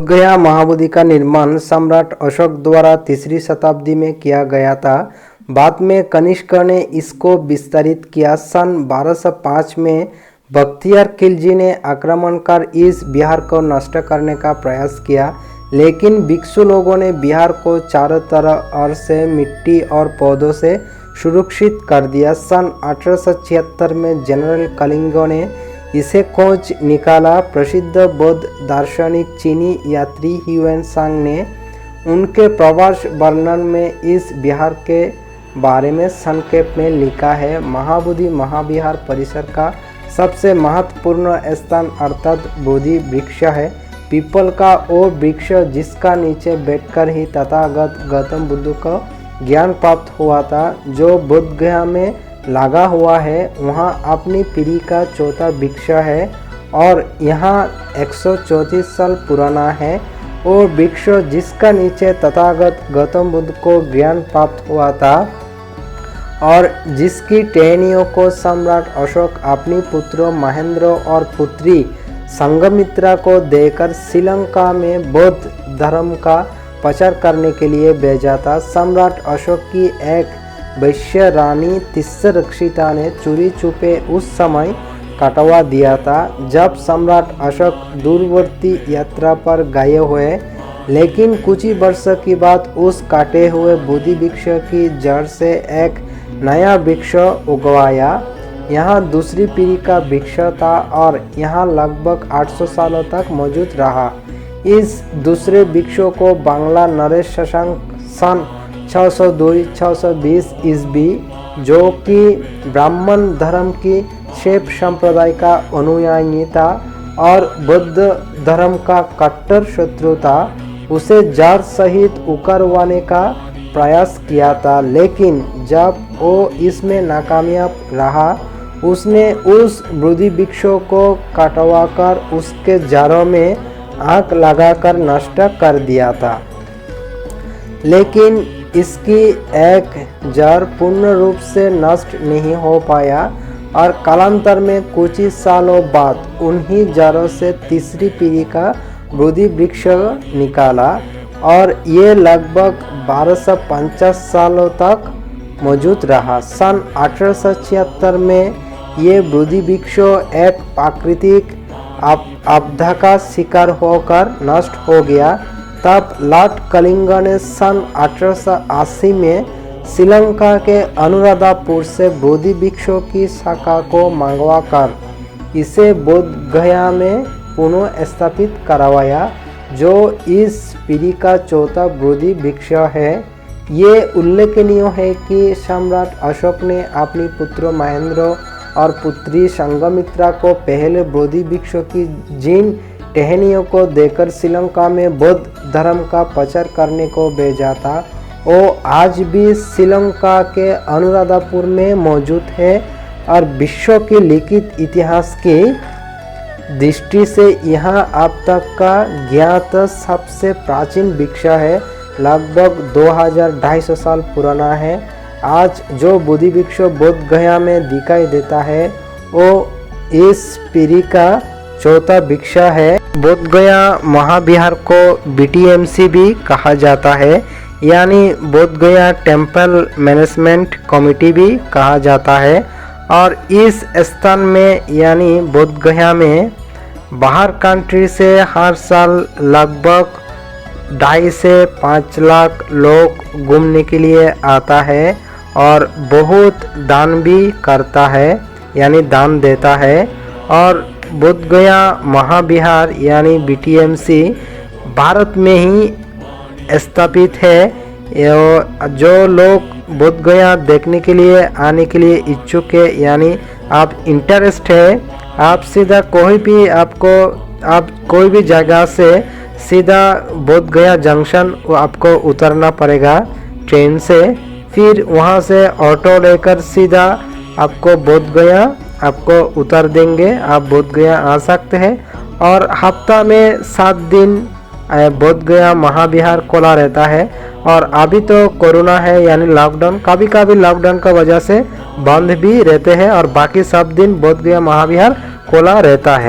गया महाबोधि का निर्माण सम्राट अशोक द्वारा 3री शताब्दी में किया गया था। बाद में कनिष्क ने इसको विस्तारित किया। सन 1205 में बख्तियार खिलजी ने आक्रमण कर इस बिहार को नष्ट करने का प्रयास किया, लेकिन भिक्षु लोगों ने बिहार को चारों तरफ से मिट्टी और पौधों से सुरक्षित कर दिया। सन 1876 में जनरल कलिंगो ने इसे खोज निकाला। प्रसिद्ध बौद्ध दार्शनिक चीनी यात्री ह्यूएन-सांग ने उनके प्रवास वर्णन में इस बिहार के बारे में संक्षेप में लिखा है। महाबोधि महाविहार परिसर का सबसे महत्वपूर्ण स्थान अर्थात बोधि वृक्ष है। पीपल का वो वृक्ष जिसका नीचे बैठकर ही तथागत गौतम बुद्ध को ज्ञान प्राप्त हुआ था, जो बोध गया में लगा हुआ है, वहाँ अपनी पीढ़ी का चौथा वृक्ष है और यहाँ 134 साल पुराना है। वो वृक्ष जिसका नीचे तथागत गौतम बुद्ध को ज्ञान प्राप्त हुआ था और जिसकी टहनियों को सम्राट अशोक अपनी पुत्र महेंद्र और पुत्री संघमित्रा को देकर श्रीलंका में बौद्ध धर्म का प्रचार करने के लिए भेजा था। सम्राट अशोक की एक वैश्य रानी तिस्सरक्षिता ने चोरी छुपे उस समय कटवा दिया था जब सम्राट अशोक दूरवर्ती यात्रा पर गए हुए, लेकिन कुछ ही वर्षों के बाद उस काटे हुए बोधि वृक्ष की जड़ से एक नया वृक्ष उगवाया। यहाँ दूसरी पीढ़ी का वृक्ष था और यहाँ लगभग 800 सालों तक मौजूद रहा। इस दूसरे वृक्षों को बांग्ला नरेश शशांक सन 602-620 ईस्वी, जो कि ब्राह्मण धर्म की शैव संप्रदाय का अनुयायी था और बौद्ध धर्म का कट्टर शत्रु था, उसे जड़ सहित उकरवाने का प्रयास किया था, लेकिन जब वो इसमें नाकामयाब रहा, उसने उस बोधि वृक्षों को कटवाकर उसके जड़ों में आग लगाकर नष्ट कर दिया था। लेकिन इसकी एक जड़ पूर्ण रूप से नष्ट नहीं हो पाया और कालांतर में कुछ ही सालों बाद उन्हीं जड़ों से तीसरी पीढ़ी का बोधि वृक्ष निकाला और ये लगभग 1250 सालों तक मौजूद रहा। सन 1876 में ये बोधि वृक्ष एक प्राकृतिक आपदा का शिकार होकर नष्ट हो गया। तब लॉर्ड कलिंग ने सन 1880 में श्रीलंका के अनुराधापुर से बोधि वृक्षों की शाखा को मंगवाकर इसे बोध गया में पुनः स्थापित करवाया, जो इस पीढ़ी का चौथा बोधि वृक्ष है। ये उल्लेखनीय है कि सम्राट अशोक ने अपनी पुत्र महेंद्र और पुत्री संघमित्रा को पहले बोधि वृक्ष की जिन टहनियों को देकर श्रीलंका में बौद्ध धर्म का प्रचार करने को भेजा था, वो आज भी श्रीलंका के अनुराधापुर में मौजूद है और विश्व के लिखित इतिहास की दृष्टि से यहाँ अब तक का ज्ञात सबसे प्राचीन वृक्ष है। लगभग 2250 साल पुराना है। आज जो बोधि वृक्ष बोध गया में दिखाई देता है, वो इस पीढ़ी का चौथा वृक्ष है। बोध गया महाविहार को BTMC भी कहा जाता है, यानी बोध गया टेम्पल मैनेजमेंट कमेटी भी कहा जाता है। और इस स्थान में यानी बोध गया में बाहर कंट्री से हर साल लगभग 2.5 से 5 लाख लोग घूमने के लिए आता है और बहुत दान भी करता है, यानी दान देता है। और बोध गया महाविहार यानी BTMC भारत में ही स्थापित है। जो लोग बोध गया देखने के लिए आने के लिए इच्छुक है, यानी आप इंटरेस्ट है, आप सीधा कोई भी जगह से सीधा बोध गया जंक्शन आपको उतरना पड़ेगा ट्रेन से, फिर वहाँ से ऑटो लेकर सीधा आपको बोध गया आपको उतर देंगे। आप बोध गया आ सकते हैं और हफ्ता में 7 दिन बोध गया महाविहार खुला रहता है। और अभी तो कोरोना है यानी लॉकडाउन, कभी कभी लॉकडाउन का वजह से बंद भी रहते हैं और बाकी सब दिन बोध गया महाविहार खुला रहता है।